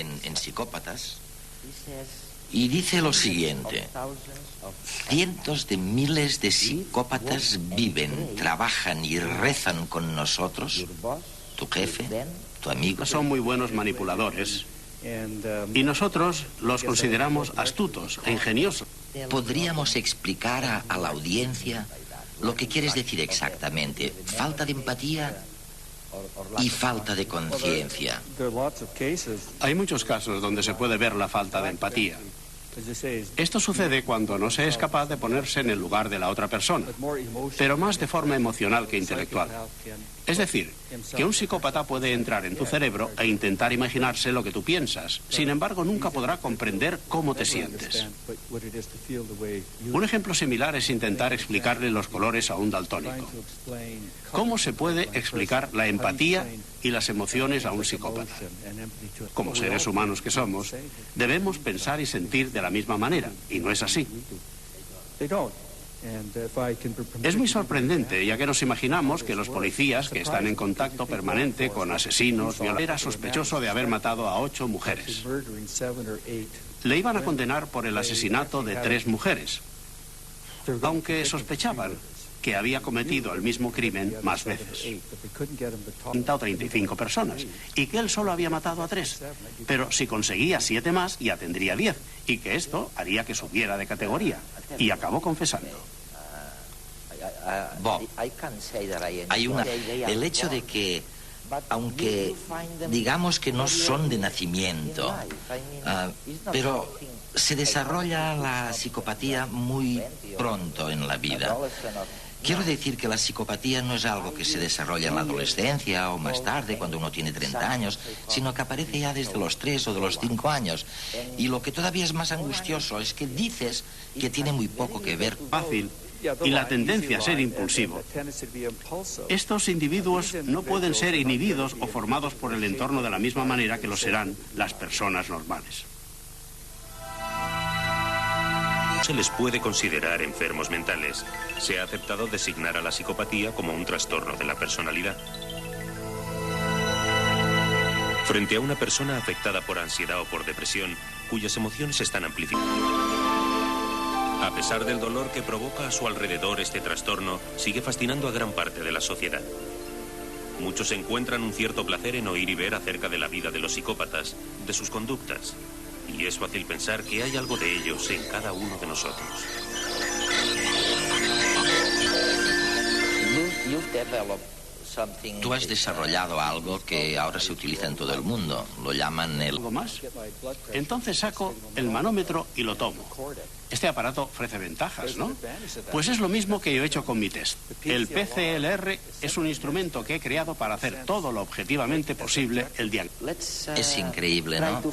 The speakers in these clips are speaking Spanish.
en Psicópatas y dice lo siguiente: cientos de miles de psicópatas viven, trabajan y rezan con nosotros, tu jefe, tu amigo. Son muy buenos manipuladores y nosotros los consideramos astutos e ingeniosos. ¿Podríamos explicar a la audiencia lo que quieres decir exactamente? ¿Falta de empatía y falta de conciencia? Hay muchos casos donde se puede ver la falta de empatía. Esto sucede cuando no se es capaz de ponerse en el lugar de la otra persona, pero más de forma emocional que intelectual. Es decir, que un psicópata puede entrar en tu cerebro e intentar imaginarse lo que tú piensas. Sin embargo, nunca podrá comprender cómo te sientes. Un ejemplo similar es intentar explicarle los colores a un daltónico. ¿Cómo se puede explicar la empatía y las emociones a un psicópata? Como seres humanos que somos, debemos pensar y sentir de la misma manera, y no es así. Es muy sorprendente, ya que nos imaginamos que los policías que están en contacto permanente con asesinos, era sospechoso de haber matado a 8 mujeres. Le iban a condenar por el asesinato de 3 mujeres, aunque sospechaban que había cometido el mismo crimen más veces. 30 o 35 personas, y que él solo había matado a 3. Pero si conseguía 7 más, ya tendría 10, y que esto haría que subiera de categoría. Y acabó confesando. Bob, el hecho de que, aunque digamos que no son de nacimiento, pero se desarrolla la psicopatía muy pronto en la vida. Quiero decir que la psicopatía no es algo que se desarrolla en la adolescencia o más tarde, cuando uno tiene 30 años, sino que aparece ya desde los 3 o de los 5 años. Y lo que todavía es más angustioso es que dices que tiene muy poco que ver. Fácil. Y la tendencia a ser impulsivo. Estos individuos no pueden ser inhibidos o formados por el entorno de la misma manera que lo serán las personas normales. Se les puede considerar enfermos mentales. Se ha aceptado designar a la psicopatía como un trastorno de la personalidad. Frente a una persona afectada por ansiedad o por depresión, cuyas emociones están amplificadas. A pesar del dolor que provoca a su alrededor, este trastorno sigue fascinando a gran parte de la sociedad. Muchos encuentran un cierto placer en oír y ver acerca de la vida de los psicópatas, de sus conductas. Y es fácil pensar que hay algo de ellos en cada uno de nosotros. Tú has desarrollado algo que ahora se utiliza en todo el mundo. Lo llaman el... ¿Algo más? Entonces saco el manómetro y lo tomo. Este aparato ofrece ventajas, ¿no? Pues es lo mismo que yo he hecho con mi test. El PCLR es un instrumento que he creado para hacer todo lo objetivamente posible el diagnóstico. Es increíble, ¿no?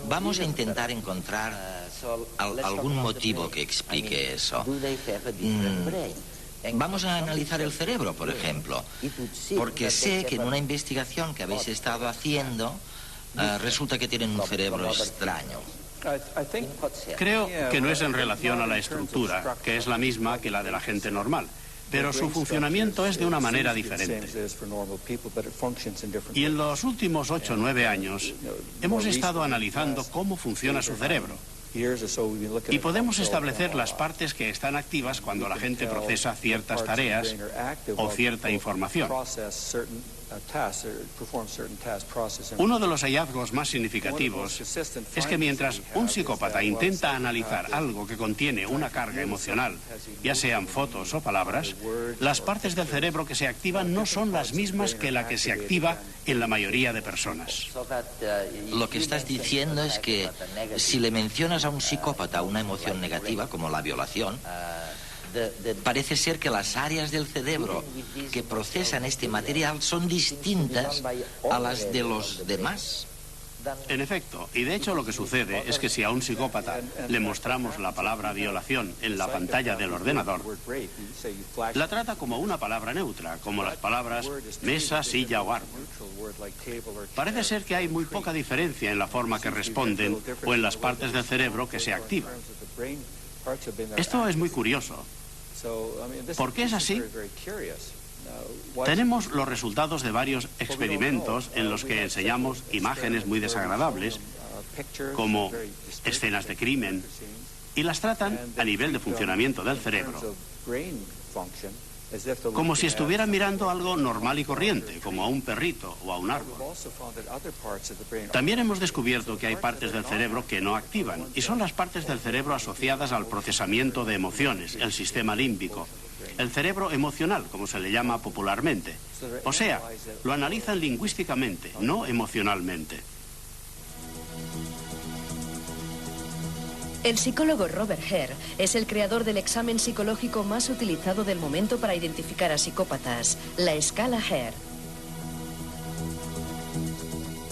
Vamos a intentar encontrar algún motivo que explique eso. Vamos a analizar el cerebro, por ejemplo, porque sé que en una investigación que habéis estado haciendo, resulta que tienen un cerebro extraño. Creo que no es en relación a la estructura, que es la misma que la de la gente normal, pero su funcionamiento es de una manera diferente. Y en los últimos 8 o 9 años hemos estado analizando cómo funciona su cerebro. Y podemos establecer las partes que están activas cuando la gente procesa ciertas tareas o cierta información. Uno de los hallazgos más significativos es que mientras un psicópata intenta analizar algo que contiene una carga emocional, ya sean fotos o palabras, las partes del cerebro que se activan no son las mismas que la que se activa en la mayoría de personas. Lo que estás diciendo es que si le mencionas a un psicópata una emoción negativa, como la violación, parece ser que las áreas del cerebro que procesan este material son distintas a las de los demás. En efecto, y de hecho lo que sucede es que si a un psicópata le mostramos la palabra violación en la pantalla del ordenador, la trata como una palabra neutra, como las palabras mesa, silla o árbol. Parece ser que hay muy poca diferencia en la forma que responden o en las partes del cerebro que se activan. Esto es muy curioso. ¿Por qué es así? Tenemos los resultados de varios experimentos en los que enseñamos imágenes muy desagradables, como escenas de crimen, y las tratan a nivel de funcionamiento del cerebro, como si estuvieran mirando algo normal y corriente, como a un perrito o a un árbol. También hemos descubierto que hay partes del cerebro que no activan, y son las partes del cerebro asociadas al procesamiento de emociones, el sistema límbico, el cerebro emocional, como se le llama popularmente. O sea, lo analizan lingüísticamente, no emocionalmente. El psicólogo Robert Hare es el creador del examen psicológico más utilizado del momento para identificar a psicópatas, la escala Hare.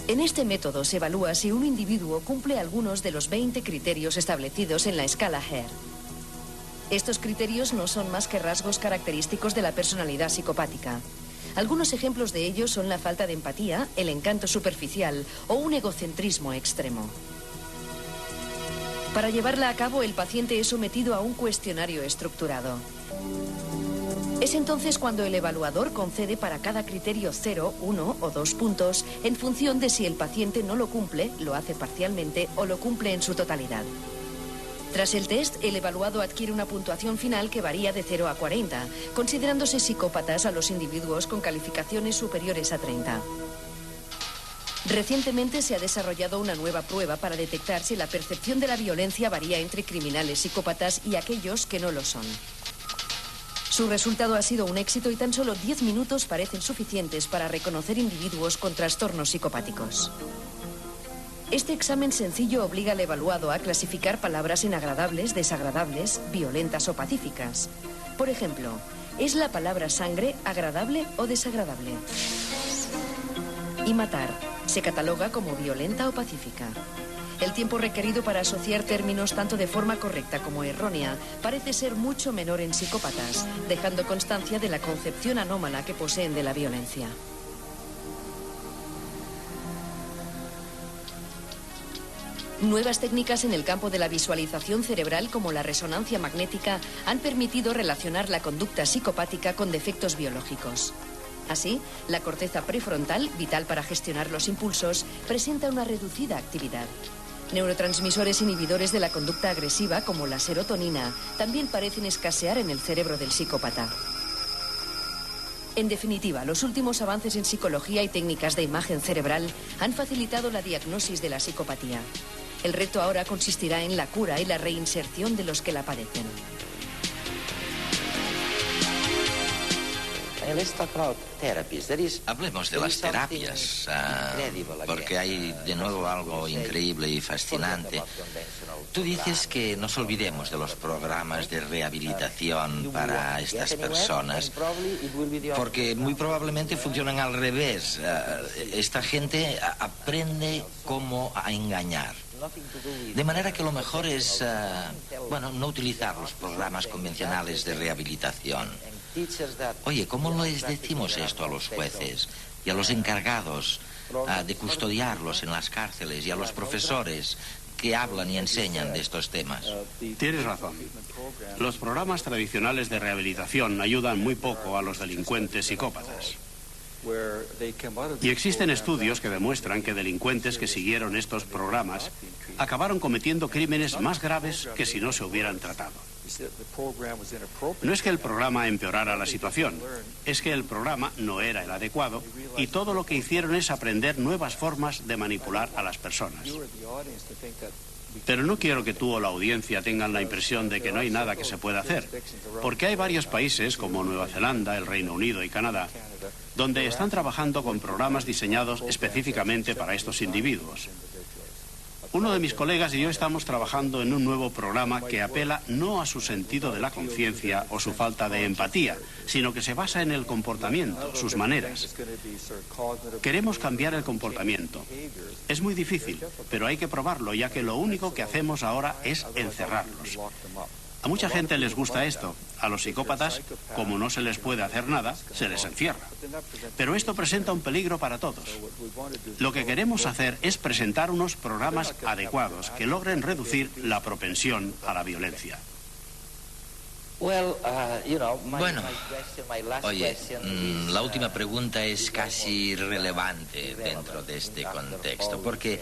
En este método se evalúa si un individuo cumple algunos de los 20 criterios establecidos en la escala Hare. Estos criterios no son más que rasgos característicos de la personalidad psicopática. Algunos ejemplos de ellos son la falta de empatía, el encanto superficial o un egocentrismo extremo. Para llevarla a cabo, el paciente es sometido a un cuestionario estructurado. Es entonces cuando el evaluador concede para cada criterio 0, 1 o 2 puntos en función de si el paciente no lo cumple, lo hace parcialmente o lo cumple en su totalidad. Tras el test, el evaluado adquiere una puntuación final que varía de 0 a 40, considerándose psicópatas a los individuos con calificaciones superiores a 30. Recientemente se ha desarrollado una nueva prueba para detectar si la percepción de la violencia varía entre criminales psicópatas y aquellos que no lo son. Su resultado ha sido un éxito y tan solo 10 minutos parecen suficientes para reconocer individuos con trastornos psicopáticos. Este examen sencillo obliga al evaluado a clasificar palabras en agradables, desagradables, violentas o pacíficas. Por ejemplo, ¿es la palabra sangre agradable o desagradable? Y matar, ¿se cataloga como violenta o pacífica? El tiempo requerido para asociar términos tanto de forma correcta como errónea parece ser mucho menor en psicópatas, dejando constancia de la concepción anómala que poseen de la violencia. Nuevas técnicas en el campo de la visualización cerebral, como la resonancia magnética, han permitido relacionar la conducta psicopática con defectos biológicos. Así, la corteza prefrontal, vital para gestionar los impulsos, presenta una reducida actividad. Neurotransmisores inhibidores de la conducta agresiva, como la serotonina, también parecen escasear en el cerebro del psicópata. En definitiva, los últimos avances en psicología y técnicas de imagen cerebral han facilitado la diagnosis de la psicopatía. El reto ahora consistirá en la cura y la reinserción de los que la padecen. Hablemos de las terapias, porque hay de nuevo algo increíble y fascinante. Tú dices que nos olvidemos de los programas de rehabilitación para estas personas, porque muy probablemente funcionan al revés. Esta gente aprende cómo engañar. De manera que lo mejor es, no utilizar los programas convencionales de rehabilitación. Oye, ¿cómo les decimos esto a los jueces y a los encargados de custodiarlos en las cárceles y a los profesores que hablan y enseñan de estos temas? Tienes razón. Los programas tradicionales de rehabilitación ayudan muy poco a los delincuentes psicópatas. Y existen estudios que demuestran que delincuentes que siguieron estos programas acabaron cometiendo crímenes más graves que si no se hubieran tratado. No es que el programa empeorara la situación, es que el programa no era el adecuado y todo lo que hicieron es aprender nuevas formas de manipular a las personas. Pero no quiero que tú o la audiencia tengan la impresión de que no hay nada que se pueda hacer, porque hay varios países como Nueva Zelanda, el Reino Unido y Canadá, donde están trabajando con programas diseñados específicamente para estos individuos. Uno de mis colegas y yo estamos trabajando en un nuevo programa que apela no a su sentido de la conciencia o su falta de empatía, sino que se basa en el comportamiento, sus maneras. Queremos cambiar el comportamiento. Es muy difícil, pero hay que probarlo, ya que lo único que hacemos ahora es encerrarlos. A mucha gente les gusta esto. A los psicópatas, como no se les puede hacer nada, se les encierra. Pero esto presenta un peligro para todos. Lo que queremos hacer es presentar unos programas adecuados que logren reducir la propensión a la violencia. Bueno, oye, la última pregunta es casi relevante dentro de este contexto, porque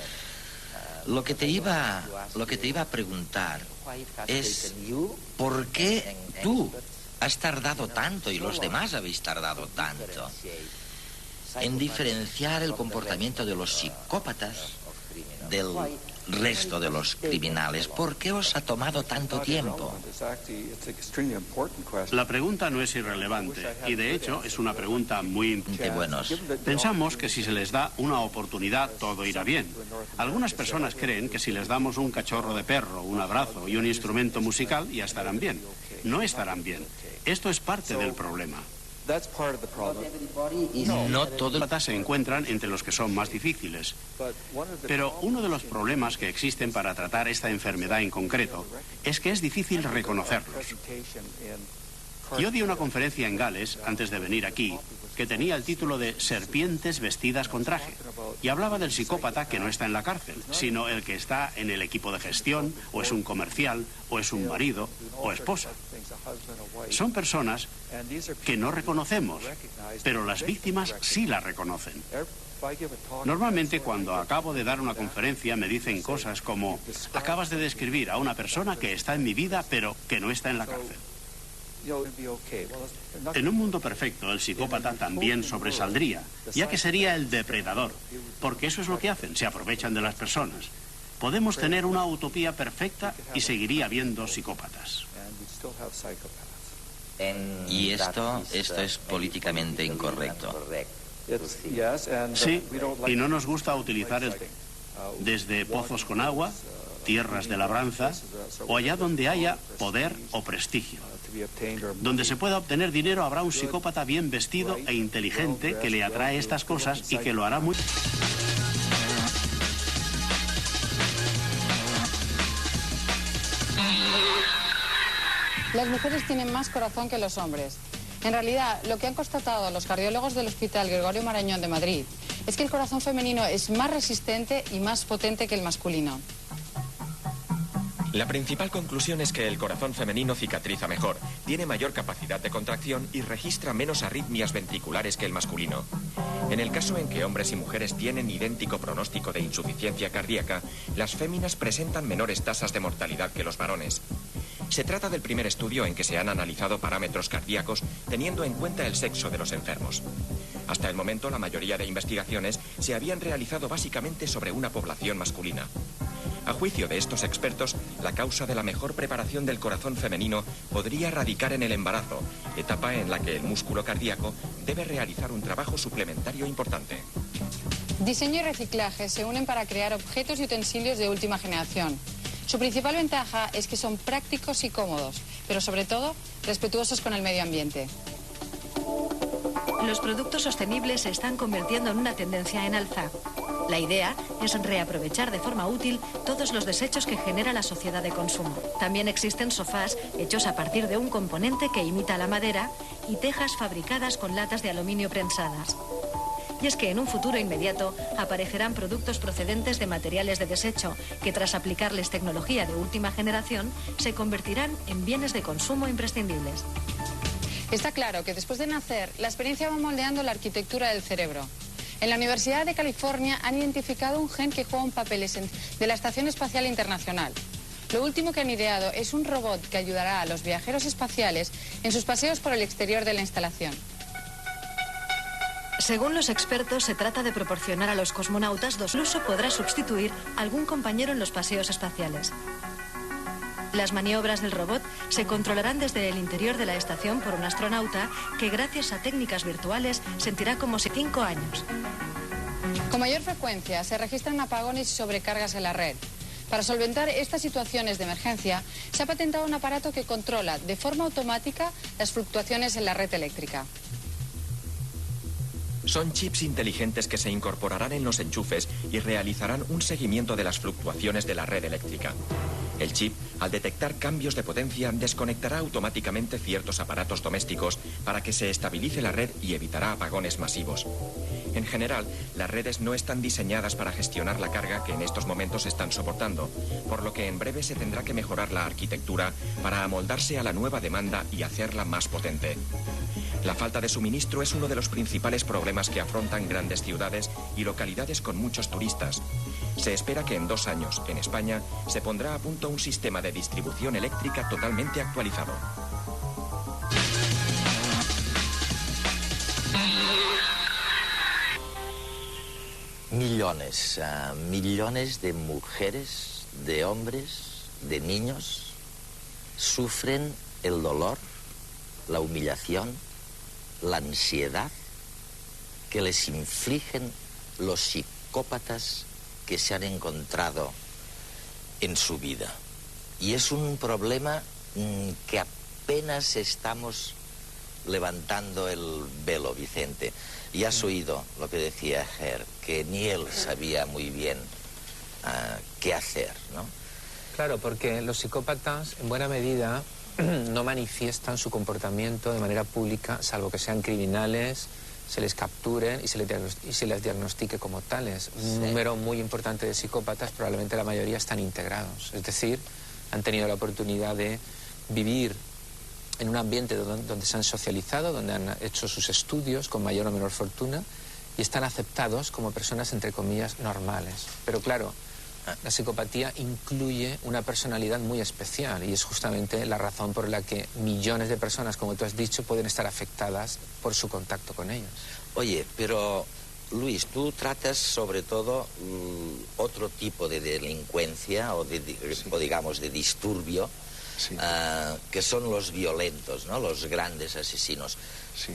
lo que te iba a preguntar es ¿por qué tú has tardado tanto y los demás habéis tardado tanto en diferenciar el comportamiento de los psicópatas del resto de los criminales? ¿Por qué os ha tomado tanto tiempo? La pregunta no es irrelevante y de hecho es una pregunta muy importante. Pensamos que si se les da una oportunidad todo irá bien. Algunas personas creen que si les damos un cachorro de perro, un abrazo y un instrumento musical ya estarán bien. No estarán bien. Esto es parte del problema. No todos los se encuentran entre los que son más difíciles. Pero uno de los problemas que existen para tratar esta enfermedad en concreto es que es difícil reconocerlos. Yo di una conferencia en Gales, antes de venir aquí, que tenía el título de Serpientes vestidas con traje. Y hablaba del psicópata que no está en la cárcel, sino el que está en el equipo de gestión, o es un comercial, o es un marido, o esposa. Son personas que no reconocemos, pero las víctimas sí las reconocen. Normalmente cuando acabo de dar una conferencia me dicen cosas como: acabas de describir a una persona que está en mi vida, pero que no está en la cárcel. En un mundo perfecto, el psicópata también sobresaldría, ya que sería el depredador, porque eso es lo que hacen, se aprovechan de las personas. Podemos tener una utopía perfecta y seguiría habiendo psicópatas. Y esto es políticamente incorrecto. Sí, y no nos gusta utilizar desde pozos con agua, tierras de labranza, o allá donde haya poder o prestigio. Donde se pueda obtener dinero habrá un psicópata bien vestido e inteligente que le atrae estas cosas y que lo hará muy... Las mujeres tienen más corazón que los hombres. En realidad, lo que han constatado los cardiólogos del Hospital Gregorio Marañón de Madrid es que el corazón femenino es más resistente y más potente que el masculino. La principal conclusión es que el corazón femenino cicatriza mejor, tiene mayor capacidad de contracción y registra menos arritmias ventriculares que el masculino. En el caso en que hombres y mujeres tienen idéntico pronóstico de insuficiencia cardíaca, las féminas presentan menores tasas de mortalidad que los varones. Se trata del primer estudio en que se han analizado parámetros cardíacos teniendo en cuenta el sexo de los enfermos. Hasta el momento, la mayoría de investigaciones se habían realizado básicamente sobre una población masculina. A juicio de estos expertos, la causa de la mejor preparación del corazón femenino podría radicar en el embarazo, etapa en la que el músculo cardíaco debe realizar un trabajo suplementario importante. Diseño y reciclaje se unen para crear objetos y utensilios de última generación. Su principal ventaja es que son prácticos y cómodos, pero sobre todo respetuosos con el medio ambiente. Los productos sostenibles se están convirtiendo en una tendencia en alza. La idea es reaprovechar de forma útil todos los desechos que genera la sociedad de consumo. También existen sofás hechos a partir de un componente que imita la madera y tejas fabricadas con latas de aluminio prensadas. Y es que en un futuro inmediato aparecerán productos procedentes de materiales de desecho que, tras aplicarles tecnología de última generación, se convertirán en bienes de consumo imprescindibles. Está claro que después de nacer, la experiencia va moldeando la arquitectura del cerebro. En la Universidad de California han identificado un gen que juega un papel esencial de la Estación Espacial Internacional. Lo último que han ideado es un robot que ayudará a los viajeros espaciales en sus paseos por el exterior de la instalación. Según los expertos, se trata de proporcionar a los cosmonautas incluso podrá sustituir a algún compañero en los paseos espaciales. Las maniobras del robot se controlarán desde el interior de la estación por un astronauta que, gracias a técnicas virtuales, sentirá como si 5 años. Con mayor frecuencia se registran apagones y sobrecargas en la red. Para solventar estas situaciones de emergencia, se ha patentado un aparato que controla de forma automática las fluctuaciones en la red eléctrica. Son chips inteligentes que se incorporarán en los enchufes y realizarán un seguimiento de las fluctuaciones de la red eléctrica. El chip, al detectar cambios de potencia, desconectará automáticamente ciertos aparatos domésticos para que se estabilice la red y evitará apagones masivos. En general, las redes no están diseñadas para gestionar la carga que en estos momentos están soportando, por lo que en breve se tendrá que mejorar la arquitectura para amoldarse a la nueva demanda y hacerla más potente. La falta de suministro es uno de los principales problemas que afrontan grandes ciudades y localidades con muchos turistas. Se espera que en 2 años, en España, se pondrá a punto un sistema de distribución eléctrica totalmente actualizado. Millones de mujeres, de hombres, de niños sufren el dolor, la humillación, la ansiedad que les infligen los psicópatas que se han encontrado en su vida. Y es un problema que apenas estamos levantando el velo, Vicente. Y has oído lo que decía Ger, que ni él sabía muy bien qué hacer, ¿no? Claro, porque los psicópatas, en buena medida, no manifiestan su comportamiento de manera pública, salvo que sean criminales, se les capturen y se les diagnostique como tales. Un número muy importante de psicópatas, probablemente la mayoría, están integrados. Es decir, han tenido la oportunidad de vivir en un ambiente donde se han socializado, donde han hecho sus estudios con mayor o menor fortuna y están aceptados como personas, entre comillas, normales. Pero claro, la psicopatía incluye una personalidad muy especial y es justamente la razón por la que millones de personas, como tú has dicho, pueden estar afectadas por su contacto con ellos. Oye, pero Luis, tú tratas sobre todo otro tipo de delincuencia o digamos de disturbio. Sí. Que son los violentos, ¿no? Los grandes asesinos. Sí.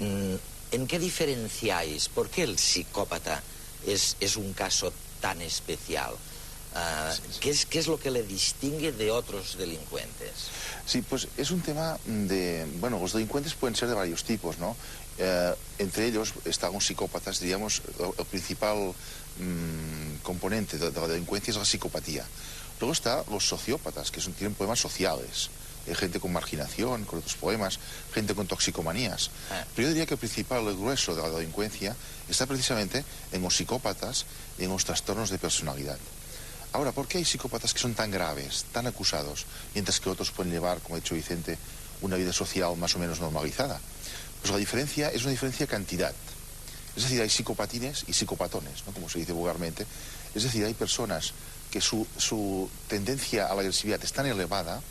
¿En qué diferenciáis? ¿Por qué el psicópata es un caso tan especial? ¿Qué es lo que le distingue de otros delincuentes? Sí, pues es un tema de... Bueno, los delincuentes pueden ser de varios tipos, ¿no? Entre ellos están los psicópatas, diríamos, el principal componente de la delincuencia es la psicopatía. Luego está los sociópatas, que tienen problemas sociales. Hay gente con marginación, con otros problemas, gente con toxicomanías. Pero yo diría que el principal, el grueso de la delincuencia está precisamente en los psicópatas y en los trastornos de personalidad. Ahora, ¿por qué hay psicópatas que son tan graves, tan acusados, mientras que otros pueden llevar, como ha dicho Vicente, una vida social más o menos normalizada? Pues la diferencia es una diferencia de cantidad. Es decir, hay psicopatines y psicopatones, ¿no? Como se dice vulgarmente. Es decir, hay personas que su tendencia a la agresividad es tan elevada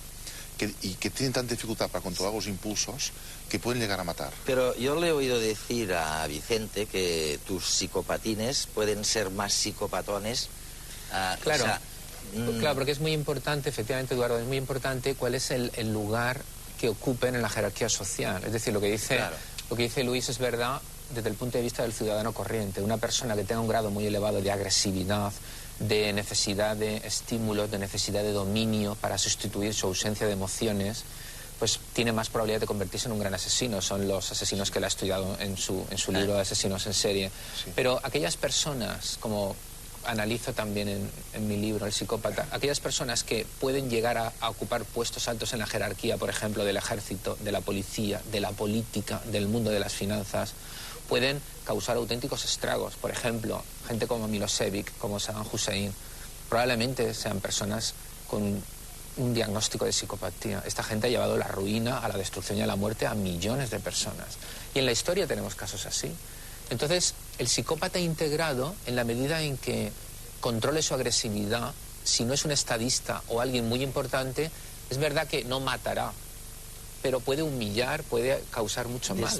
y que tienen tanta dificultad para controlar los impulsos que pueden llegar a matar. Pero yo le he oído decir a Vicente que tus psicopatines pueden ser más psicopatones. Claro, claro, porque es muy importante, efectivamente, Eduardo, es muy importante cuál es el lugar que ocupen en la jerarquía social. Es decir, lo que dice Luis es verdad desde el punto de vista del ciudadano corriente. Una persona que tenga un grado muy elevado de agresividad, de necesidad de estímulos, de necesidad de dominio para sustituir su ausencia de emociones, pues tiene más probabilidad de convertirse en un gran asesino. Son los asesinos que él ha estudiado en su libro de Asesinos en Serie. Sí. Pero aquellas personas, como analizo también en mi libro, El psicópata, aquellas personas que pueden llegar a ocupar puestos altos en la jerarquía, por ejemplo, del ejército, de la policía, de la política, del mundo de las finanzas, pueden causar auténticos estragos. Por ejemplo, gente como Milosevic, como Saddam Hussein, probablemente sean personas con un diagnóstico de psicopatía. Esta gente ha llevado la ruina, a la destrucción y a la muerte a millones de personas. Y en la historia tenemos casos así. Entonces, el psicópata integrado, en la medida en que controle su agresividad, si no es un estadista o alguien muy importante, es verdad que no matará, pero puede humillar, puede causar mucho mal.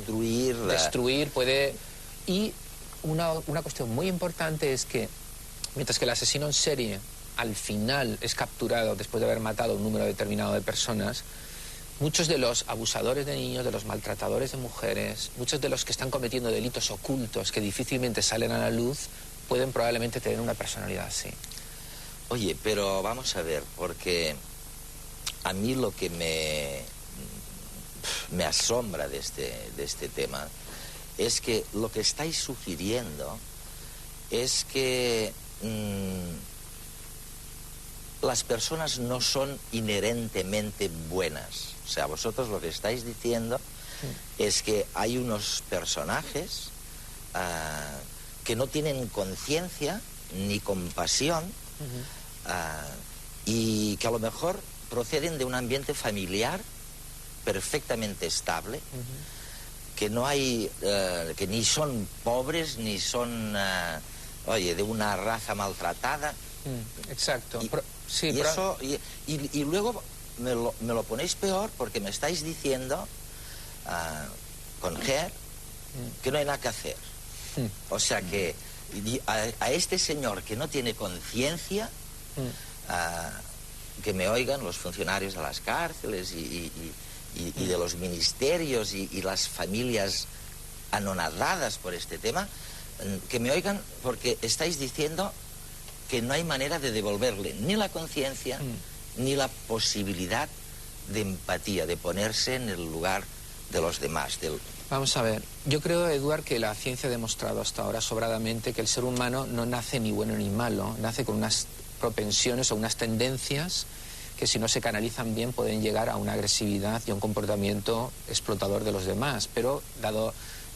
Destruir, puede... Y una cuestión muy importante es que, mientras que el asesino en serie al final es capturado después de haber matado un número determinado de personas, muchos de los abusadores de niños, de los maltratadores de mujeres, muchos de los que están cometiendo delitos ocultos que difícilmente salen a la luz, pueden probablemente tener una personalidad así. Oye, pero vamos a ver, porque a mí lo que me asombra de este tema es que lo que estáis sugiriendo es que las personas no son inherentemente buenas. O sea, vosotros lo que estáis diciendo es que hay unos personajes que no tienen conciencia ni compasión y que a lo mejor proceden de un ambiente familiar perfectamente estable, que no hay, que ni son pobres, ni son, de una raza maltratada. Exacto. Y luego me lo ponéis peor porque me estáis diciendo, con Ger, que no hay nada que hacer. O sea que a este señor que no tiene conciencia, que me oigan los funcionarios de las cárceles y de los ministerios y las familias anonadadas por este tema, que me oigan porque estáis diciendo que no hay manera de devolverle ni la conciencia ni la posibilidad de empatía, de ponerse en el lugar de los demás. Vamos a ver, yo creo, Eduard, que la ciencia ha demostrado hasta ahora sobradamente que el ser humano no nace ni bueno ni malo, nace con unas propensiones o unas tendencias que si no se canalizan bien pueden llegar a una agresividad y a un comportamiento explotador de los demás. Pero dado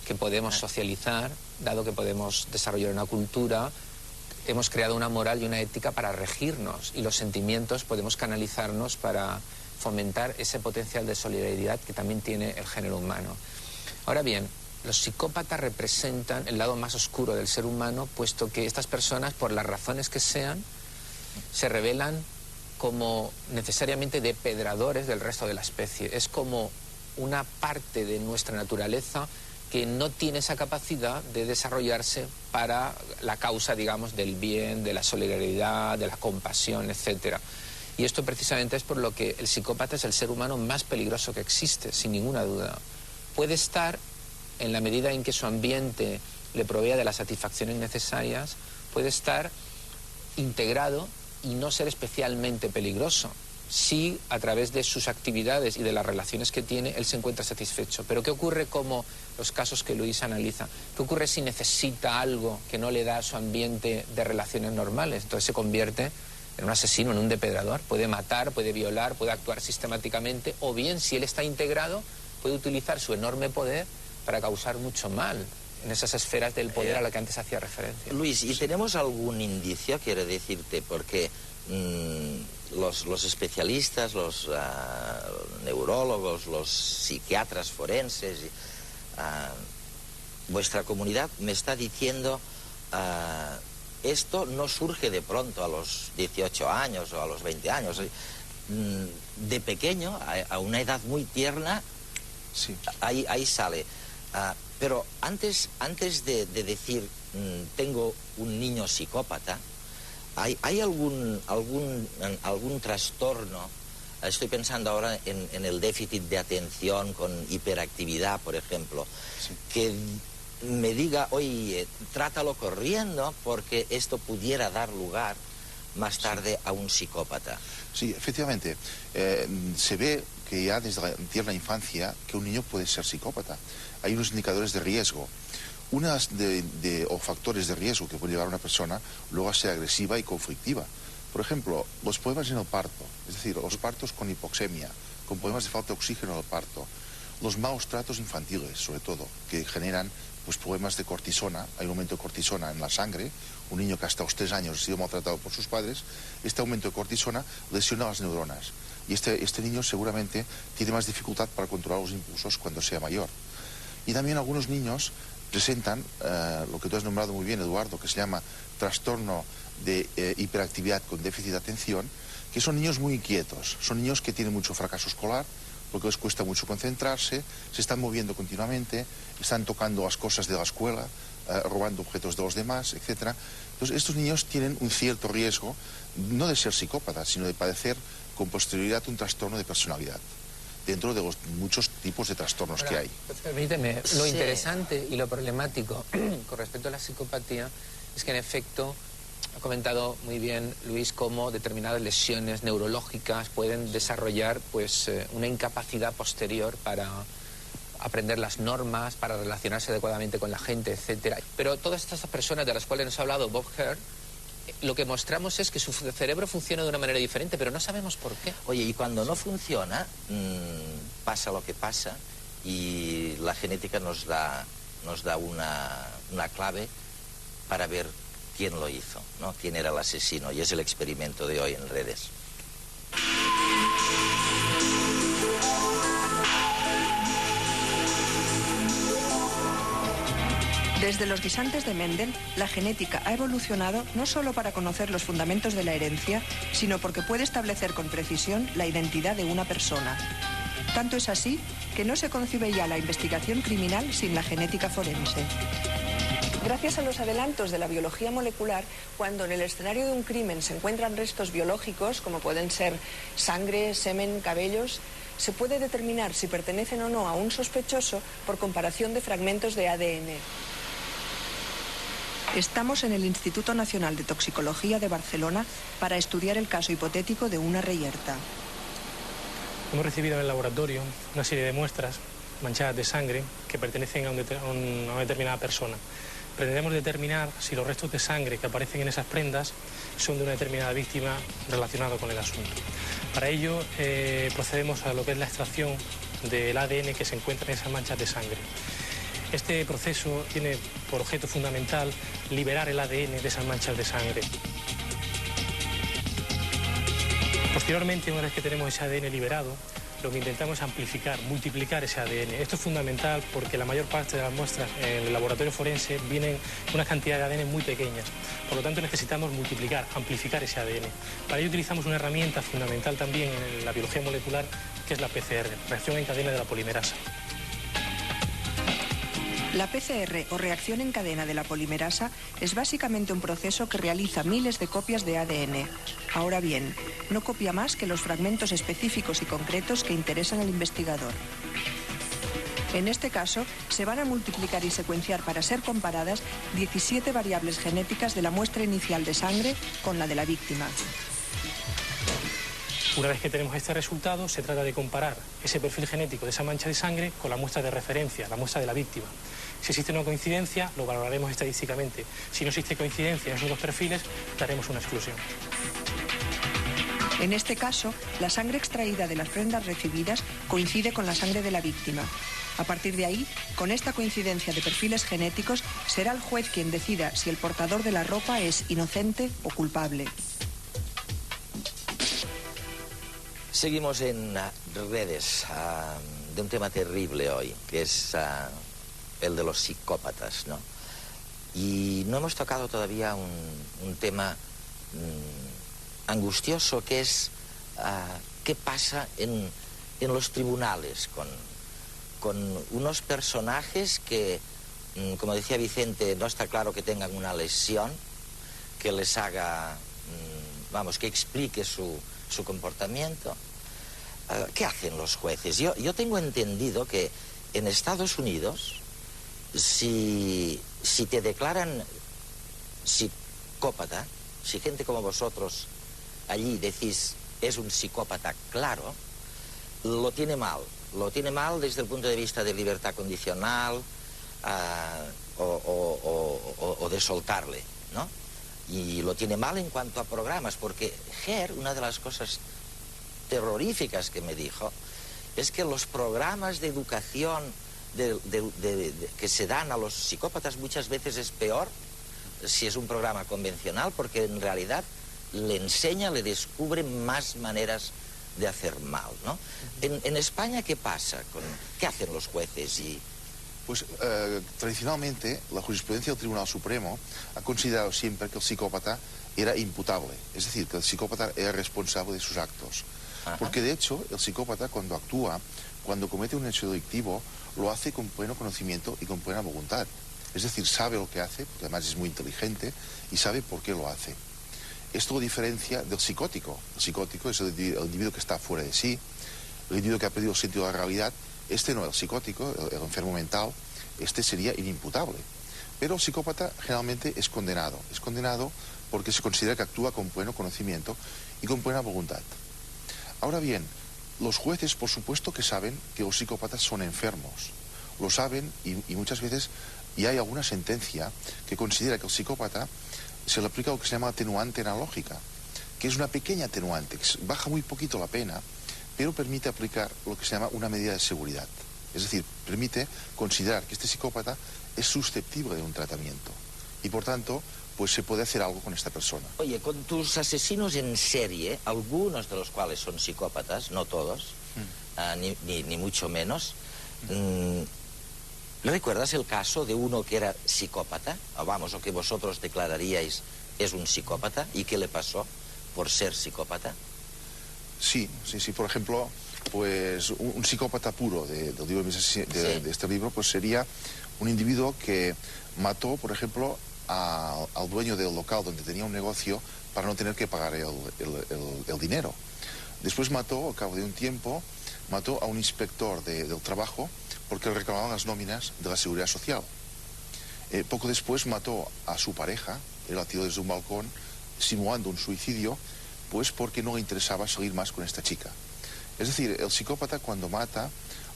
que podemos socializar, dado que podemos desarrollar una cultura, hemos creado una moral y una ética para regirnos, y los sentimientos podemos canalizarnos para fomentar ese potencial de solidaridad que también tiene el género humano. Ahora bien, los psicópatas representan el lado más oscuro del ser humano, puesto que estas personas, por las razones que sean, se revelan como necesariamente depredadores del resto de la especie. Es como una parte de nuestra naturaleza que no tiene esa capacidad de desarrollarse para la causa, digamos, del bien, de la solidaridad, de la compasión, etc. Y esto precisamente es por lo que el psicópata es el ser humano más peligroso que existe, sin ninguna duda. Puede estar, en la medida en que su ambiente le provea de las satisfacciones necesarias, puede estar integrado y no ser especialmente peligroso, si a través de sus actividades y de las relaciones que tiene, él se encuentra satisfecho. Pero ¿qué ocurre, como los casos que Luis analiza? ¿Qué ocurre si necesita algo que no le da a su ambiente de relaciones normales? Entonces se convierte en un asesino, en un depredador. Puede matar, puede violar, puede actuar sistemáticamente, o bien, si él está integrado, puede utilizar su enorme poder para causar mucho mal en esas esferas del poder a la que antes hacía referencia. Luis, ¿y tenemos algún indicio, quiero decirte, porque los especialistas, los neurólogos, los psiquiatras forenses, vuestra comunidad me está diciendo, esto no surge de pronto a los 18 años o a los 20 años, de pequeño, a una edad muy tierna, sí. ahí sale. Pero antes de decir tengo un niño psicópata, ¿hay algún trastorno? Estoy pensando ahora en el déficit de atención con hiperactividad, por ejemplo, sí. Que me diga, oye, trátalo corriendo porque esto pudiera dar lugar más tarde a un psicópata. Sí, efectivamente. Se ve que ya desde la tierna infancia que un niño puede ser psicópata. Hay unos indicadores de riesgo, o factores de riesgo que pueden llevar a una persona luego a ser agresiva y conflictiva. Por ejemplo, los problemas en el parto, es decir, los partos con hipoxemia, con problemas de falta de oxígeno en el parto, los malos tratos infantiles, sobre todo, que generan pues, problemas de cortisona. Hay un aumento de cortisona en la sangre. Un niño que hasta los 3 años ha sido maltratado por sus padres, este aumento de cortisona lesiona las neuronas. Y este niño seguramente tiene más dificultad para controlar los impulsos cuando sea mayor. Y también algunos niños presentan lo que tú has nombrado muy bien, Eduardo, que se llama trastorno de hiperactividad con déficit de atención, que son niños muy inquietos, son niños que tienen mucho fracaso escolar, porque les cuesta mucho concentrarse, se están moviendo continuamente, están tocando las cosas de la escuela, robando objetos de los demás, etc. Entonces, estos niños tienen un cierto riesgo, no de ser psicópatas, sino de padecer con posterioridad un trastorno de personalidad, dentro de los muchos tipos de trastornos que hay. Pues permíteme, lo interesante y lo problemático con respecto a la psicopatía es que, en efecto, ha comentado muy bien Luis cómo determinadas lesiones neurológicas pueden desarrollar pues, una incapacidad posterior para aprender las normas, para relacionarse adecuadamente con la gente, etc. Pero todas estas personas de las cuales nos ha hablado Bob Ger, lo que mostramos es que su cerebro funciona de una manera diferente, pero no sabemos por qué. Oye, y cuando no funciona, pasa lo que pasa, y la genética nos da una clave para ver quién lo hizo, ¿no? Quién era el asesino, y es el experimento de hoy en redes. Desde los guisantes de Mendel, la genética ha evolucionado no solo para conocer los fundamentos de la herencia, sino porque puede establecer con precisión la identidad de una persona. Tanto es así que no se concibe ya la investigación criminal sin la genética forense. Gracias a los adelantos de la biología molecular, cuando en el escenario de un crimen se encuentran restos biológicos, como pueden ser sangre, semen, cabellos, se puede determinar si pertenecen o no a un sospechoso por comparación de fragmentos de ADN. Estamos en el Instituto Nacional de Toxicología de Barcelona para estudiar el caso hipotético de una reyerta. Hemos recibido en el laboratorio una serie de muestras manchadas de sangre que pertenecen a una determinada persona. Pretendemos determinar si los restos de sangre que aparecen en esas prendas son de una determinada víctima relacionada con el asunto. Para ello procedemos a lo que es la extracción del ADN que se encuentra en esas manchas de sangre. Este proceso tiene por objeto fundamental liberar el ADN de esas manchas de sangre. Posteriormente, una vez que tenemos ese ADN liberado, lo que intentamos es amplificar, multiplicar ese ADN. Esto es fundamental porque la mayor parte de las muestras en el laboratorio forense vienen una cantidad de ADN muy pequeñas. Por lo tanto, necesitamos multiplicar, amplificar ese ADN. Para ello utilizamos una herramienta fundamental también en la biología molecular, que es la PCR, reacción en cadena de la polimerasa. La PCR, o reacción en cadena de la polimerasa, es básicamente un proceso que realiza miles de copias de ADN. Ahora bien, no copia más que los fragmentos específicos y concretos que interesan al investigador. En este caso, se van a multiplicar y secuenciar para ser comparadas 17 variables genéticas de la muestra inicial de sangre con la de la víctima. Una vez que tenemos este resultado, se trata de comparar ese perfil genético de esa mancha de sangre con la muestra de referencia, la muestra de la víctima. Si existe una coincidencia, lo valoraremos estadísticamente. Si no existe coincidencia en esos dos perfiles, daremos una exclusión. En este caso, la sangre extraída de las prendas recibidas coincide con la sangre de la víctima. A partir de ahí, con esta coincidencia de perfiles genéticos, será el juez quien decida si el portador de la ropa es inocente o culpable. Seguimos en redes de un tema terrible hoy, que es el de los psicópatas, ¿no? Y no hemos tocado todavía un tema angustioso, que es qué pasa en los tribunales con unos personajes que, como decía Vicente, no está claro que tengan una lesión que les haga, que explique su comportamiento. ¿Qué hacen los jueces? Yo tengo entendido que en Estados Unidos, si te declaran psicópata, si gente como vosotros allí decís es un psicópata claro, lo tiene mal desde el punto de vista de libertad condicional o de soltarle, ¿no? Y lo tiene mal en cuanto a programas, porque Ger, una de las cosas terroríficas que me dijo, es que los programas de educación que se dan a los psicópatas muchas veces es peor si es un programa convencional, porque en realidad le enseña, le descubre más maneras de hacer mal, ¿no? En España, ¿qué pasa? ¿Qué hacen los jueces? Pues tradicionalmente la jurisprudencia del Tribunal Supremo ha considerado siempre que el psicópata era imputable, es decir, que el psicópata era responsable de sus actos. Ajá. Porque de hecho el psicópata cuando actúa, cuando comete un hecho delictivo, lo hace con pleno conocimiento y con plena voluntad. Es decir, sabe lo que hace, porque además es muy inteligente y sabe por qué lo hace. Esto lo diferencia del psicótico. El psicótico es el individuo que está fuera de sí, el individuo que ha perdido el sentido de la realidad. Este no, el psicótico, el enfermo mental, este sería inimputable. Pero el psicópata generalmente es condenado. Es condenado porque se considera que actúa con pleno conocimiento y con plena voluntad. Ahora bien, los jueces, por supuesto que saben que los psicópatas son enfermos. Lo saben y muchas veces, y hay alguna sentencia que considera que el psicópata se le aplica lo que se llama atenuante analógica, que es una pequeña atenuante, que baja muy poquito la pena, pero permite aplicar lo que se llama una medida de seguridad. Es decir, permite considerar que este psicópata es susceptible de un tratamiento. y por tanto pues se puede hacer algo con esta persona. Oye, con tus asesinos en serie, algunos de los cuales son psicópatas, no todos, ni mucho menos, ¿recuerdas el caso de uno que era psicópata? O que vosotros declararíais es un psicópata, ¿y qué le pasó por ser psicópata? Sí. Por ejemplo, pues un psicópata puro de este libro pues sería un individuo que mató, por ejemplo, al dueño del local donde tenía un negocio para no tener que pagar el dinero. Después mató, al cabo de un tiempo, mató a un inspector del trabajo porque le reclamaban las nóminas de la Seguridad Social. Poco después mató a su pareja, él la tiró desde un balcón, simulando un suicidio, pues porque no le interesaba salir más con esta chica. Es decir, el psicópata cuando mata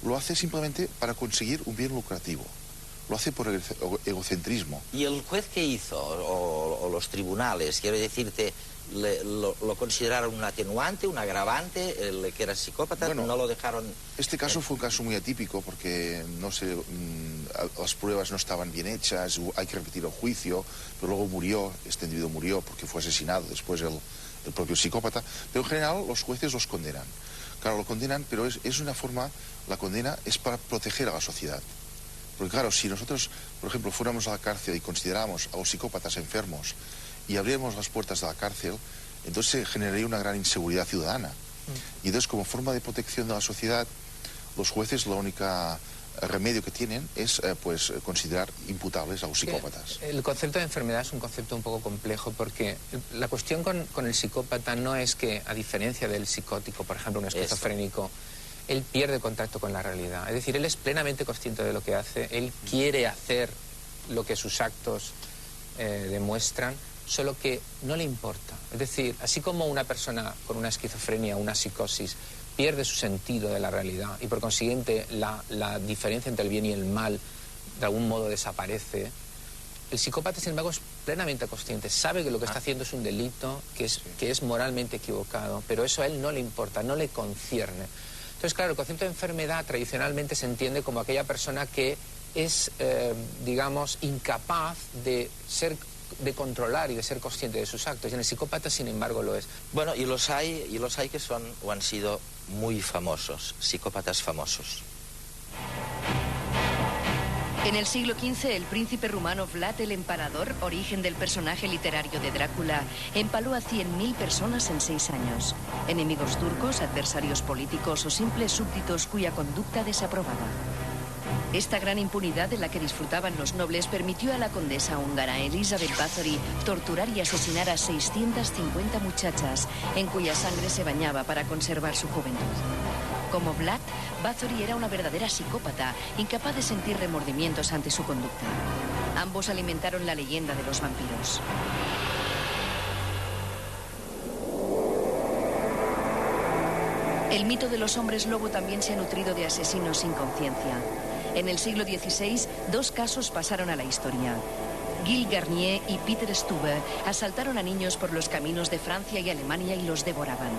lo hace simplemente para conseguir un bien lucrativo. Lo hace por egocentrismo. ¿Y el juez qué hizo? ¿O los tribunales? Quiero decirte, ¿lo consideraron un atenuante, un agravante, el que era psicópata? Bueno, ¿no lo dejaron...? Este caso fue un caso muy atípico porque las pruebas no estaban bien hechas, hay que repetir el juicio, pero luego murió, este individuo murió porque fue asesinado después el propio psicópata. Pero en general los jueces los condenan. Claro, lo condenan, pero es una forma, la condena es para proteger a la sociedad. Porque claro, si nosotros, por ejemplo, fuéramos a la cárcel y consideráramos a los psicópatas enfermos y abriéramos las puertas de la cárcel, entonces se generaría una gran inseguridad ciudadana. Y entonces, como forma de protección de la sociedad, los jueces, el único remedio que tienen es pues considerar imputables a los psicópatas. El concepto de enfermedad es un concepto un poco complejo porque la cuestión con el psicópata no es que, a diferencia del psicótico, por ejemplo, un esquizofrénico, él pierde contacto con la realidad. Es decir, él es plenamente consciente de lo que hace, él quiere hacer lo que sus actos demuestran, solo que no le importa. Es decir, así como una persona con una esquizofrenia o una psicosis pierde su sentido de la realidad y por consiguiente la diferencia entre el bien y el mal de algún modo desaparece, el psicópata, sin embargo, es plenamente consciente, sabe que lo que está haciendo es un delito, que es moralmente equivocado, pero eso a él no le importa, no le concierne. Entonces, claro, el concepto de enfermedad tradicionalmente se entiende como aquella persona que es, digamos, incapaz de controlar y de ser consciente de sus actos. Y en el psicópata, sin embargo, lo es. Bueno, y los hay que son o han sido muy famosos, psicópatas famosos. En el siglo XV, el príncipe rumano Vlad el Emparador, origen del personaje literario de Drácula, empaló a 100.000 personas en 6 años. Enemigos turcos, adversarios políticos o simples súbditos cuya conducta desaprobaba. Esta gran impunidad de la que disfrutaban los nobles permitió a la condesa húngara Elizabeth Bathory torturar y asesinar a 650 muchachas, en cuya sangre se bañaba para conservar su juventud. Como Vlad, Bathory era una verdadera psicópata, incapaz de sentir remordimientos ante su conducta. Ambos alimentaron la leyenda de los vampiros. El mito de los hombres lobo también se ha nutrido de asesinos sin conciencia. En el siglo XVI, 2 casos pasaron a la historia. Gilles Garnier y Peter Stube asaltaron a niños por los caminos de Francia y Alemania y los devoraban.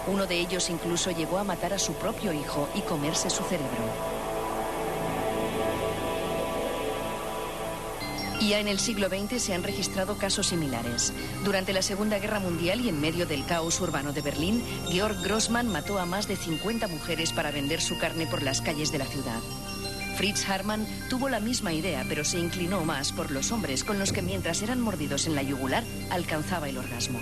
Uno de ellos incluso llegó a matar a su propio hijo y comerse su cerebro. Y ya en el siglo XX se han registrado casos similares. Durante la Segunda Guerra Mundial y en medio del caos urbano de Berlín, Georg Grossmann mató a más de 50 mujeres para vender su carne por las calles de la ciudad. Fritz Hartmann tuvo la misma idea, pero se inclinó más por los hombres, con los que mientras eran mordidos en la yugular, alcanzaba el orgasmo.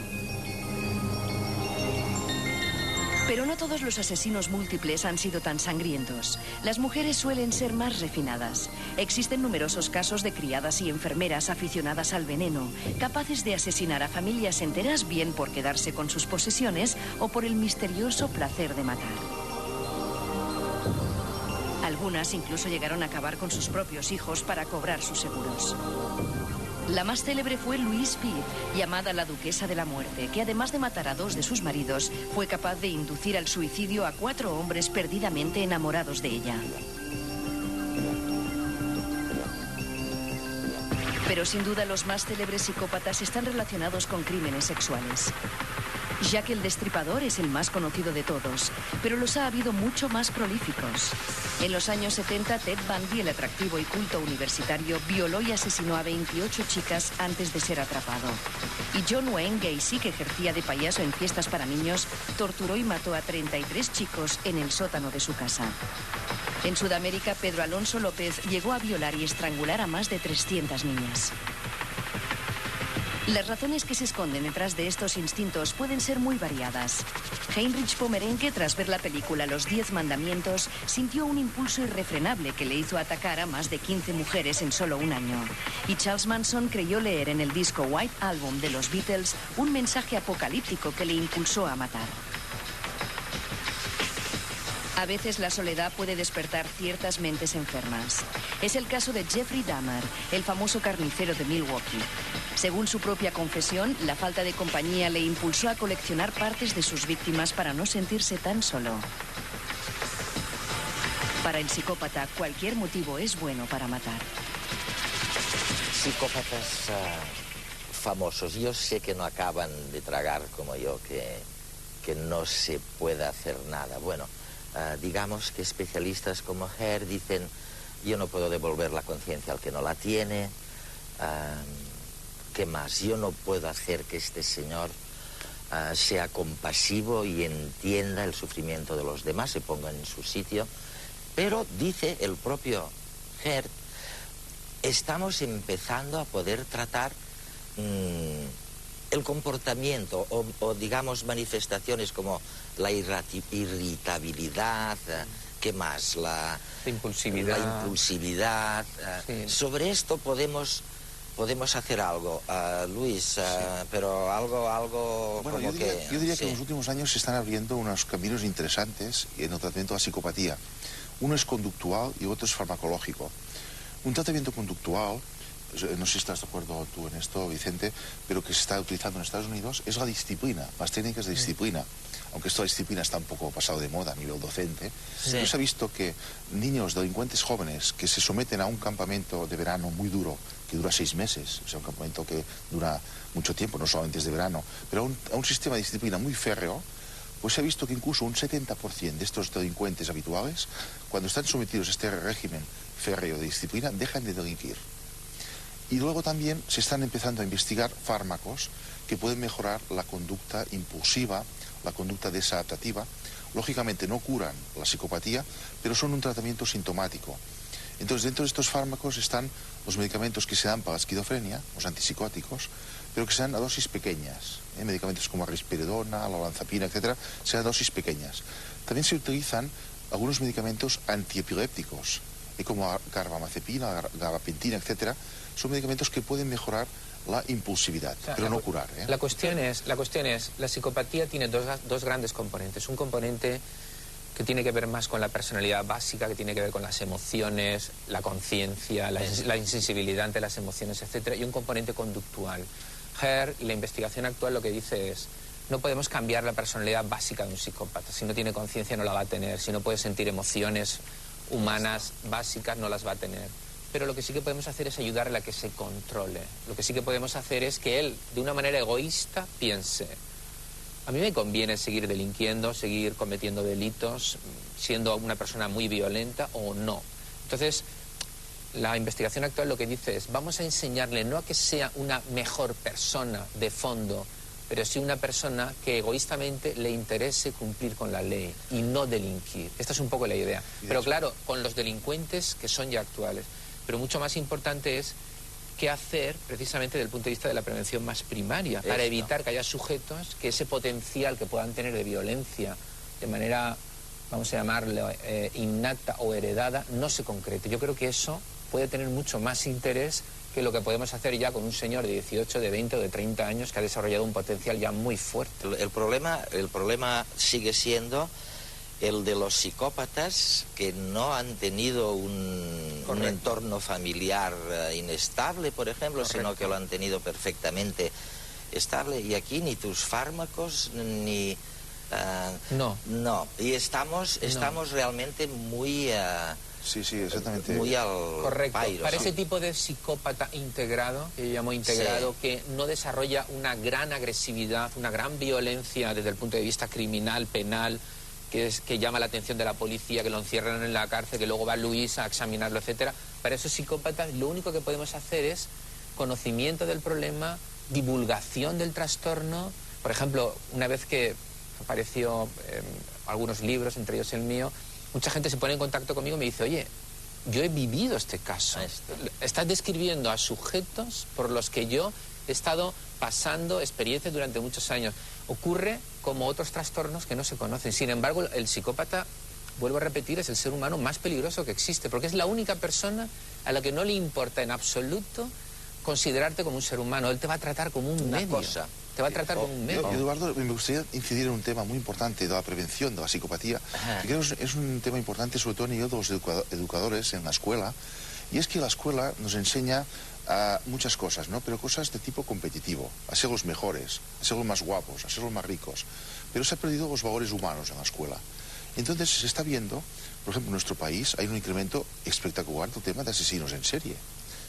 Pero no todos los asesinos múltiples han sido tan sangrientos. Las mujeres suelen ser más refinadas. Existen numerosos casos de criadas y enfermeras aficionadas al veneno, capaces de asesinar a familias enteras bien por quedarse con sus posesiones o por el misterioso placer de matar. Algunas incluso llegaron a acabar con sus propios hijos para cobrar sus seguros. La más célebre fue Louise Pitt, llamada la Duquesa de la Muerte, que además de matar a 2 de sus maridos, fue capaz de inducir al suicidio a 4 hombres perdidamente enamorados de ella. Pero sin duda los más célebres psicópatas están relacionados con crímenes sexuales. Jack el Destripador es el más conocido de todos, pero los ha habido mucho más prolíficos. En los años 70, Ted Bundy, el atractivo y culto universitario, violó y asesinó a 28 chicas antes de ser atrapado. Y John Wayne Gacy, que ejercía de payaso en fiestas para niños, torturó y mató a 33 chicos en el sótano de su casa. En Sudamérica, Pedro Alonso López llegó a violar y estrangular a más de 300 niñas. Las razones que se esconden detrás de estos instintos pueden ser muy variadas. Heinrich Pommerenke, tras ver la película Los 10 Mandamientos, sintió un impulso irrefrenable que le hizo atacar a más de 15 mujeres en solo un año. Y Charles Manson creyó leer en el disco White Album de los Beatles un mensaje apocalíptico que le impulsó a matar. A veces la soledad puede despertar ciertas mentes enfermas. Es el caso de Jeffrey Dahmer, el famoso carnicero de Milwaukee. Según su propia confesión, la falta de compañía le impulsó a coleccionar partes de sus víctimas para no sentirse tan solo. Para el psicópata, cualquier motivo es bueno para matar. Psicópatas famosos, yo sé que no acaban de tragar como yo, que no se puede hacer nada. Bueno, digamos que especialistas como Hare dicen: yo no puedo devolver la conciencia al que no la tiene. ¿Qué más? Yo no puedo hacer que este señor sea compasivo y entienda el sufrimiento de los demás, se ponga en su sitio. Pero, dice el propio Hare, estamos empezando a poder tratar el comportamiento o digamos, manifestaciones como la irritabilidad, ¿qué más? La impulsividad. Sí. Sobre esto podemos hacer algo, Luis, sí. Pero algo bueno, como yo diría que en los últimos años se están abriendo unos caminos interesantes en el tratamiento de la psicopatía. Uno es conductual y otro es farmacológico. Un tratamiento conductual, no sé si estás de acuerdo tú en esto, Vicente, pero que se está utilizando en Estados Unidos es la disciplina, las técnicas de disciplina. Aunque esta disciplina está un poco pasado de moda a nivel docente, pero se ha visto que niños, delincuentes jóvenes que se someten a un campamento de verano muy duro, que dura 6 meses, o sea, un campamento que dura mucho tiempo, no solamente es de verano, pero a un sistema de disciplina muy férreo, pues se ha visto que incluso un 70% de estos delincuentes habituales, cuando están sometidos a este régimen férreo de disciplina, dejan de delinquir. Y luego también se están empezando a investigar fármacos que pueden mejorar la conducta impulsiva, la conducta desadaptativa. Lógicamente no curan la psicopatía, pero son un tratamiento sintomático. Entonces, dentro de estos fármacos están los medicamentos que se dan para la esquizofrenia, los antipsicóticos, pero que se dan a dosis pequeñas. Medicamentos como la risperidona, la olanzapina, etcétera, se dan a dosis pequeñas. También se utilizan algunos medicamentos antiepilépticos, como la carbamazepina, la gabapentina, etcétera. Son medicamentos que pueden mejorar la impulsividad, o sea, pero no curar. La cuestión es, la psicopatía tiene dos grandes componentes. Un componente que tiene que ver más con la personalidad básica, que tiene que ver con las emociones, la conciencia, la insensibilidad ante las emociones, etcétera, y un componente conductual. Hare y la investigación actual lo que dice es: no podemos cambiar la personalidad básica de un psicópata. Si no tiene conciencia no la va a tener, si no puede sentir emociones humanas básicas no las va a tener. Pero lo que sí que podemos hacer es ayudarle a que se controle. Lo que sí que podemos hacer es que él, de una manera egoísta, piense: a mí me conviene seguir delinquiendo, seguir cometiendo delitos, siendo una persona muy violenta o no. Entonces, la investigación actual lo que dice es: vamos a enseñarle no a que sea una mejor persona de fondo, pero sí una persona que egoístamente le interese cumplir con la ley y no delinquir. Esta es un poco la idea. Pero claro, con los delincuentes que son ya actuales. Pero mucho más importante es qué hacer precisamente desde el punto de vista de la prevención más primaria, para evitar que haya sujetos que ese potencial que puedan tener de violencia de manera, vamos a llamarlo, innata o heredada, no se concrete. Yo creo que eso puede tener mucho más interés que lo que podemos hacer ya con un señor de 18, de 20 o de 30 años que ha desarrollado un potencial ya muy fuerte. El problema sigue siendo el de los psicópatas que no han tenido un entorno familiar inestable, por ejemplo, sino que lo han tenido perfectamente estable. Y aquí ni tus fármacos, ni No. No, y estamos realmente muy... Sí, exactamente. Muy al correcto. pairo, para ¿no? ese tipo de psicópata integrado, que yo llamo integrado, sí, que no desarrolla una gran agresividad, una gran violencia desde el punto de vista criminal, penal, que llama la atención de la policía, que lo encierran en la cárcel, que luego va Luis a examinarlo, etcétera. Para esos psicópatas lo único que podemos hacer es conocimiento del problema, divulgación del trastorno. Por ejemplo, una vez que apareció algunos libros, entre ellos el mío, mucha gente se pone en contacto conmigo y me dice, oye, yo he vivido este caso. Estás describiendo a sujetos por los que yo he estado pasando experiencias durante muchos años. Ocurre como otros trastornos que no se conocen. Sin embargo, el psicópata, vuelvo a repetir, es el ser humano más peligroso que existe, porque es la única persona a la que no le importa en absoluto considerarte como un ser humano. Él te va a tratar como un medio. Te va a tratar como un medio. Yo, Eduardo, me gustaría incidir en un tema muy importante de la prevención de la psicopatía, que creo que es un tema importante sobre todo a nivel de los educadores en la escuela, y es que la escuela nos enseña muchas cosas, ¿no? Pero cosas de tipo competitivo, a ser los mejores, a ser los más guapos, a ser los más ricos, pero se han perdido los valores humanos en la escuela. Entonces se está viendo, por ejemplo, en nuestro país hay un incremento espectacular del tema de asesinos en serie,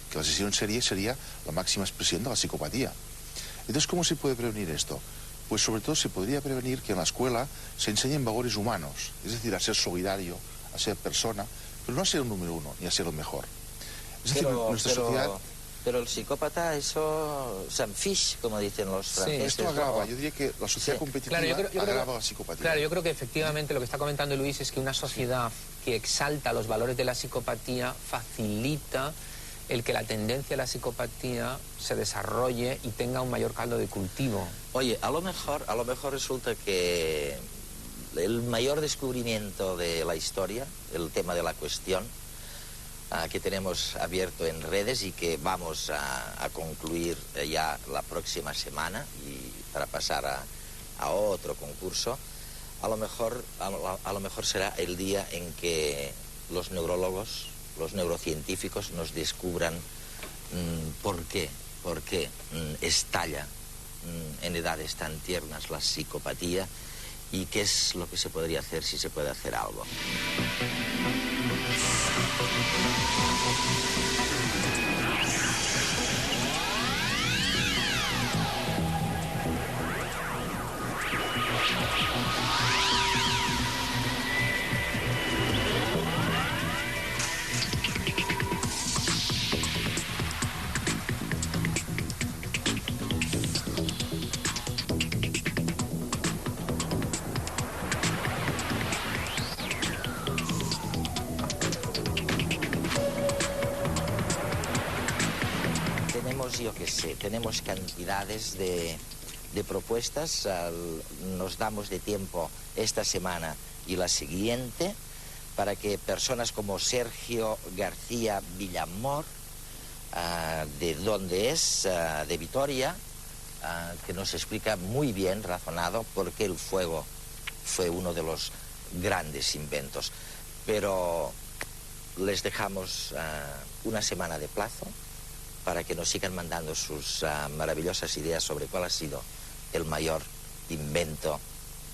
que el asesino en serie sería la máxima expresión de la psicopatía. Entonces, ¿cómo se puede prevenir esto? Pues sobre todo se podría prevenir que en la escuela se enseñen valores humanos, es decir, a ser solidario, a ser persona, pero no a ser el número uno, ni a ser el mejor. Es decir, nuestra sociedad... Pero el psicópata, eso s'enfix, como dicen los franceses. Sí, esto agrava. Yo diría que la sociedad competitiva agrava la psicopatía. Claro, yo creo que efectivamente lo que está comentando Luis es que una sociedad que exalta los valores de la psicopatía facilita el que la tendencia a la psicopatía se desarrolle y tenga un mayor caldo de cultivo. Oye, a lo mejor resulta que el mayor descubrimiento de la historia, el tema de la cuestión, que tenemos abierto en redes y que vamos a concluir ya la próxima semana y para pasar a otro concurso, a lo mejor será el día en que los neurólogos, los neurocientíficos nos descubran por qué estalla en edades tan tiernas la psicopatía y qué es lo que se podría hacer, si se puede hacer algo. Yo qué sé, tenemos cantidades de propuestas, nos damos de tiempo esta semana y la siguiente para que personas como Sergio García Villamor, de donde es, de Vitoria, que nos explica muy bien, razonado, por qué el fuego fue uno de los grandes inventos. Pero les dejamos una semana de plazo para que nos sigan mandando sus maravillosas ideas sobre cuál ha sido el mayor invento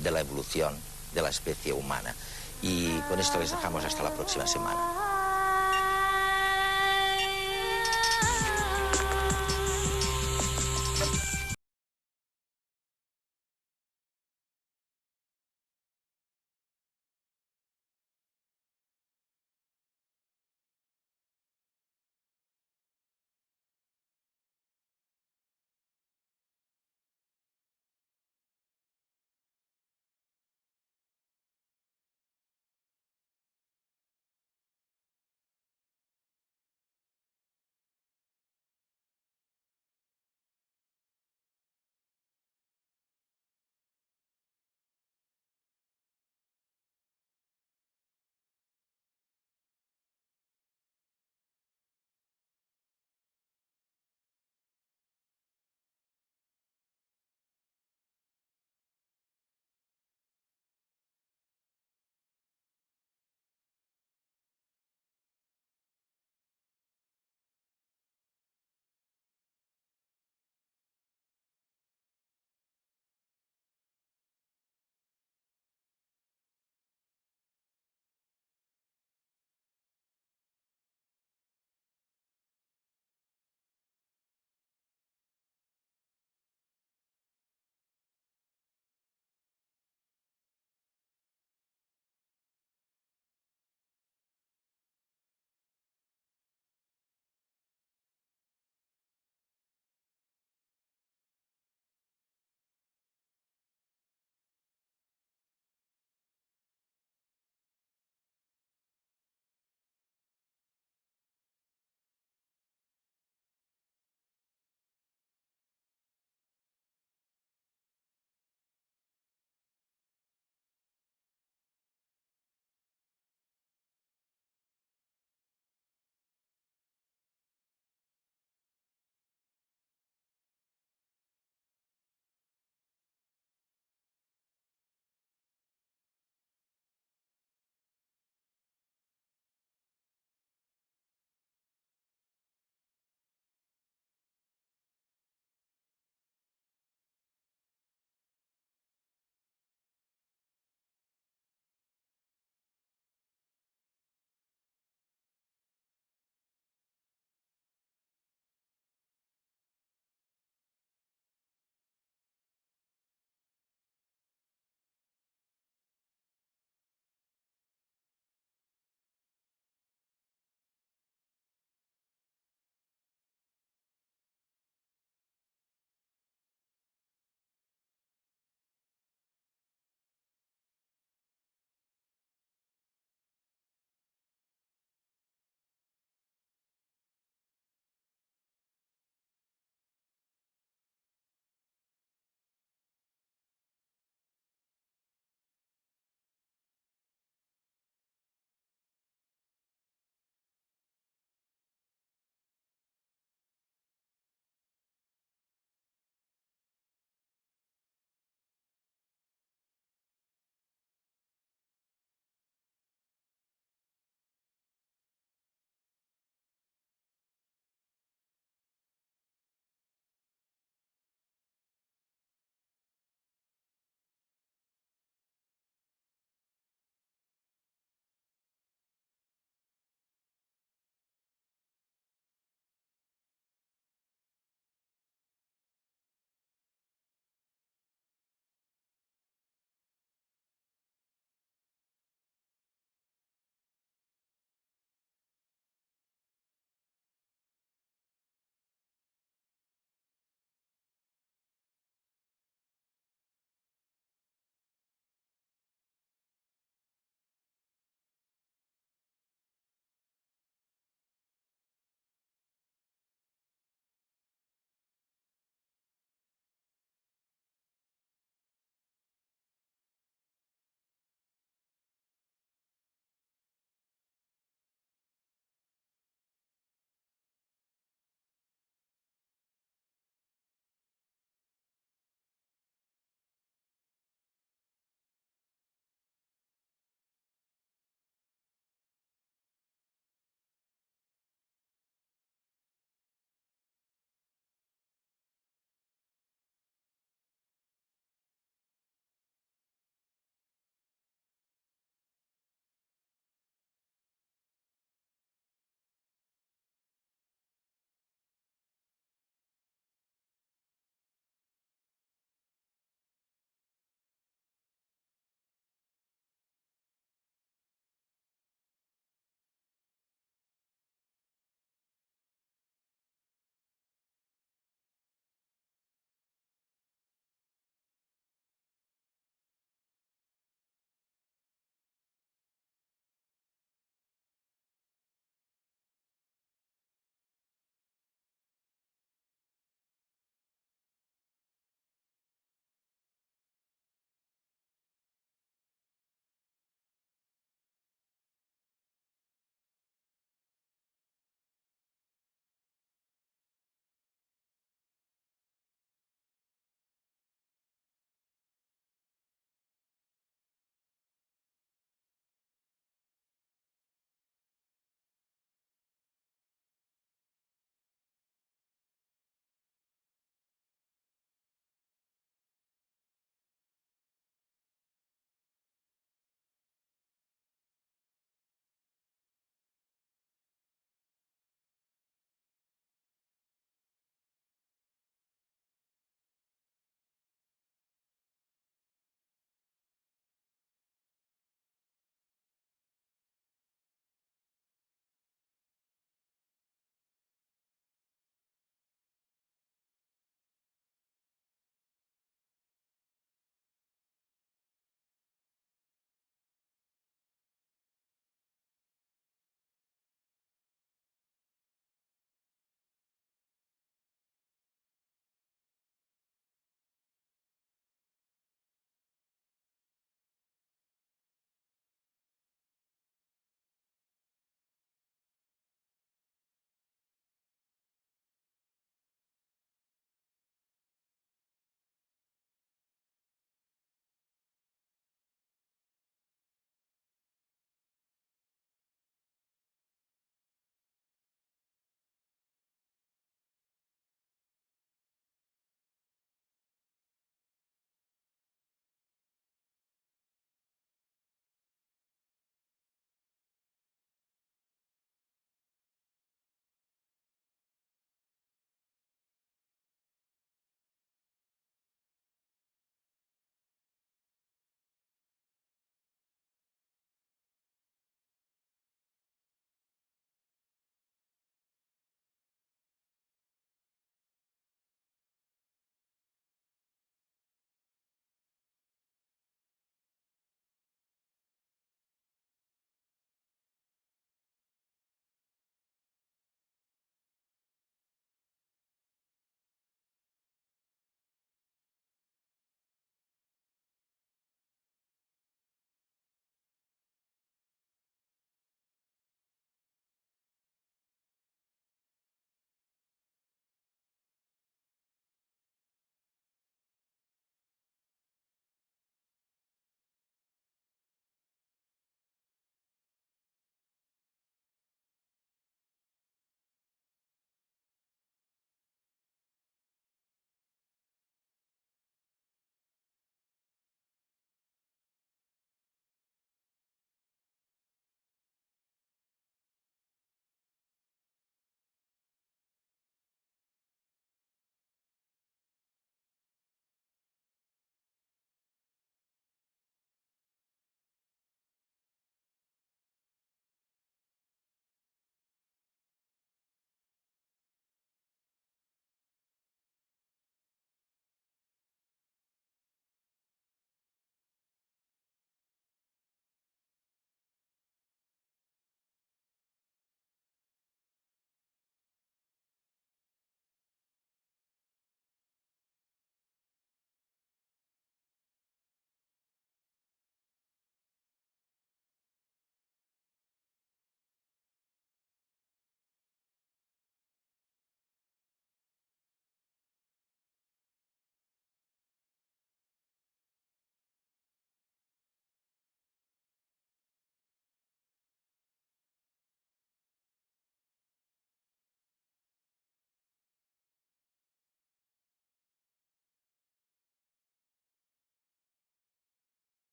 de la evolución de la especie humana. Y con esto les dejamos hasta la próxima semana.